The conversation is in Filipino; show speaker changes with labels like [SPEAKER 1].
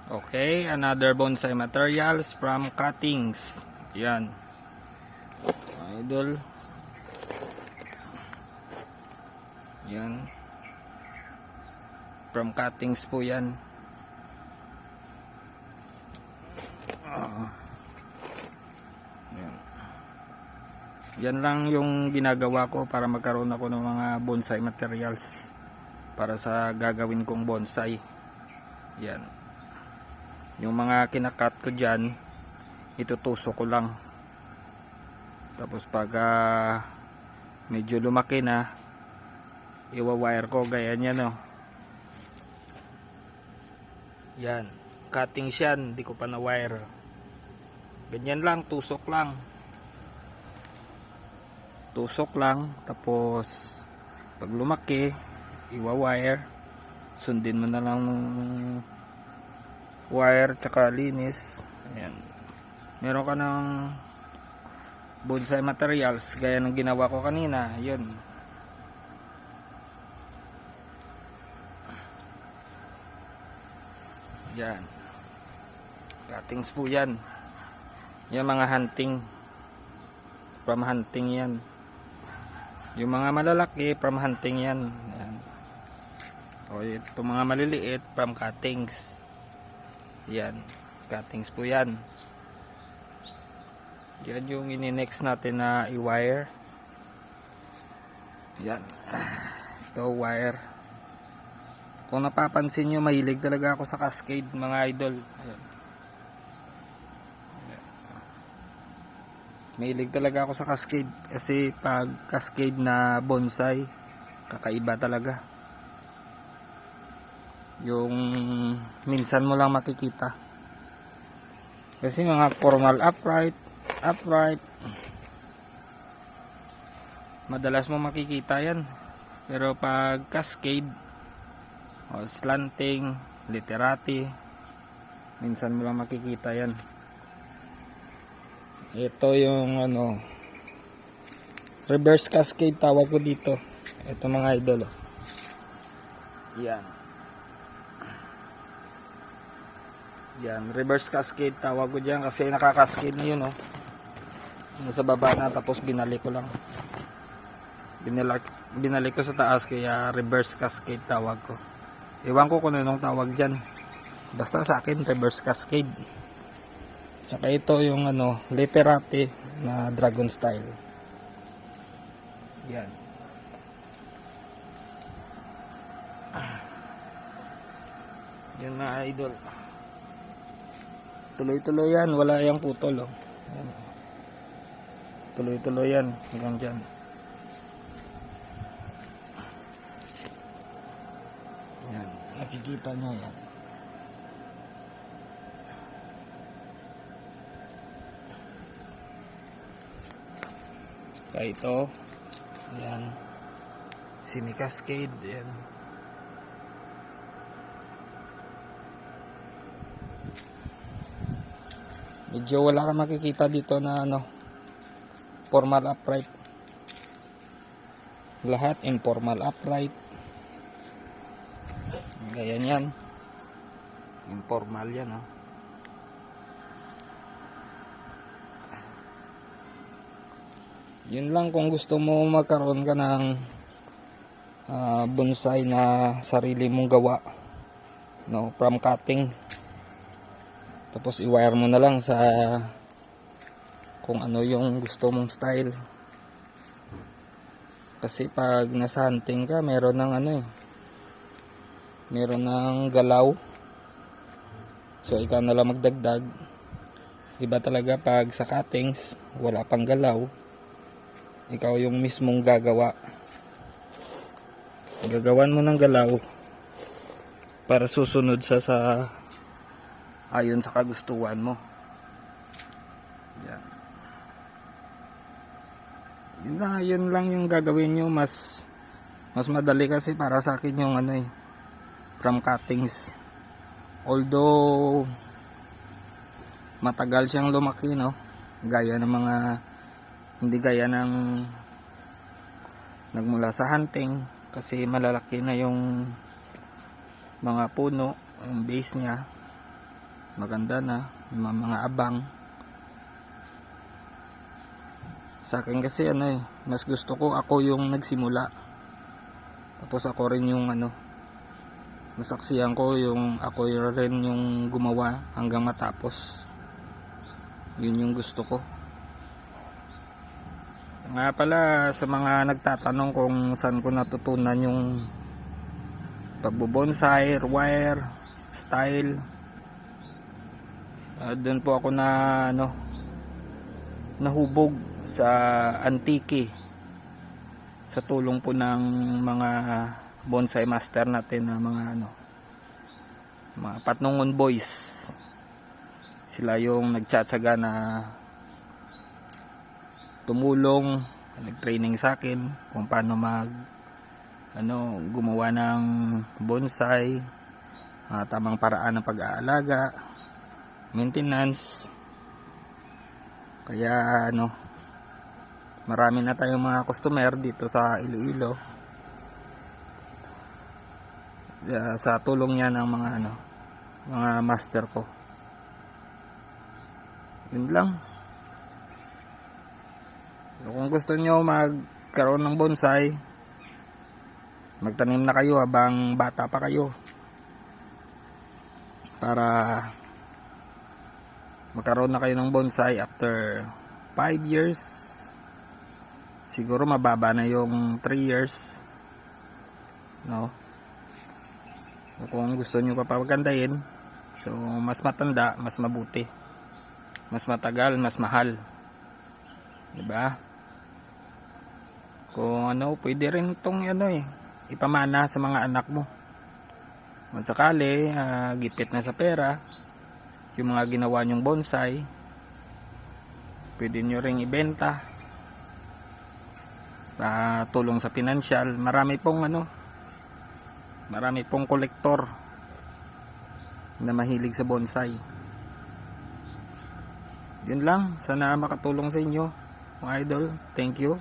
[SPEAKER 1] Okay, another bonsai materials from cuttings. Yan. Idol. Yan. From cuttings po yan. Yan. Yan lang yung ginagawa ko para magkaroon ako ng mga bonsai materials para sa gagawin kong bonsai. Yan. Yung mga kinakat ko dyan, itutusok ko lang. Tapos pag medyo lumaki na, iwa-wire ko gaya niyan, no. Yan, cuttings yan, di ko pa na wire. Ganyan lang, tusok lang. Tusok lang, tapos pag lumaki, iwa-wire. Sundin mo na lang wire tsaka linis. Ayan. Meron ka ng bonsai materials gaya ng ginawa ko kanina. Yun. Yan. Cuttings po yan. Yan mga hunting. From hunting yan. Yung mga malalaki from hunting yan. Yan. O ito mga maliliit from cuttings. Yan, cuttings po yan. Yan yung ini-next natin na i-wire. Yan. Ito wire. Kung napapansin nyo, mahilig talaga ako sa cascade mga idol. Ayan. Mahilig talaga ako sa cascade. Kasi pag cascade na bonsai, kakaiba talaga. Yung minsan mo lang makikita. Kasi mga formal upright madalas mo makikita yan. Pero pag cascade o slanting, literati, minsan mo lang makikita yan. Ito yung reverse cascade tawag ko dito. Ito mga idol. Yan. Yan, reverse cascade tawag ko dyan kasi nakakascade na yun, nasa baba na, tapos binalik ko lang. Binalik ko sa taas, kaya reverse cascade tawag ko. Ewan ko kung anong tawag dyan. Basta sa akin, reverse cascade. Tsaka ito yung literati na dragon style. Yan. Yan na idol. Tuloy-tuloy yan, wala yang putol. Tuloy-tuloy yan hanggang dyan. Yan, nakikita nyo yan. Kaya ito, yan, semi cascade, yan. Medyo wala kang makikita dito na formal upright. Lahat informal upright. Ganyan yan. Informal yan, Yun lang, kung gusto mo magkaroon ka ng bonsai na sarili mong gawa, from cutting. Tapos i-wire mo na lang sa kung ano yung gusto mong style. Kasi pag nasa hunting ka, meron ng meron ng galaw. So ikaw na lang magdagdag. Iba talaga pag sa cuttings, wala pang galaw. Ikaw yung mismong gagawa. Gagawan mo ng galaw para susunod sa ayon sa kagustuhan mo. Yan. Yun lang yung gagawin nyo. Mas madali kasi para sa akin yung from cuttings. Although matagal siyang lumaki, gaya ng mga hindi gaya ng nagmula sa hunting, kasi malalaki na yung mga puno, yung base niya. maganda na, may mga abang. Sa akin kasi mas gusto ko ako yung nagsimula, tapos ako rin yung masaksihan ko yung ako rin yung gumawa hanggang matapos. Yun yung gusto ko. Nga pala, sa mga nagtatanong kung saan ko natutunan yung pagbobonsai, wire, style, doon po ako nahubog sa Antique sa tulong po ng mga bonsai master natin na mga Patnongon boys. Sila yung nagtsatsaga na tumulong, nag-training sa akin kung paano gumawa ng bonsai, tamang paraan ng pag-aalaga, maintenance. Kaya marami na tayong mga customer dito sa Iloilo, sa tulong niya ng mga master ko. Yun lang. So, kung gusto nyo magkaroon ng bonsai, magtanim na kayo habang bata pa kayo para magkaroon na kayo ng bonsai after 5 years. Siguro mababa na yung 3 years, no? So, kung gusto nyo papagandahin, so mas matanda, mas mabuti, mas matagal, mas mahal, diba? Kung pwede rin itong ipamana sa mga anak mo. Kung sakali, gipit na sa pera yung mga ginawa nyong bonsai, pwede nyo ring ibenta, tulong sa pinansyal. Marami pong kolektor na mahilig sa bonsai. Yun lang, sana makatulong sa inyo mga idol. Thank you.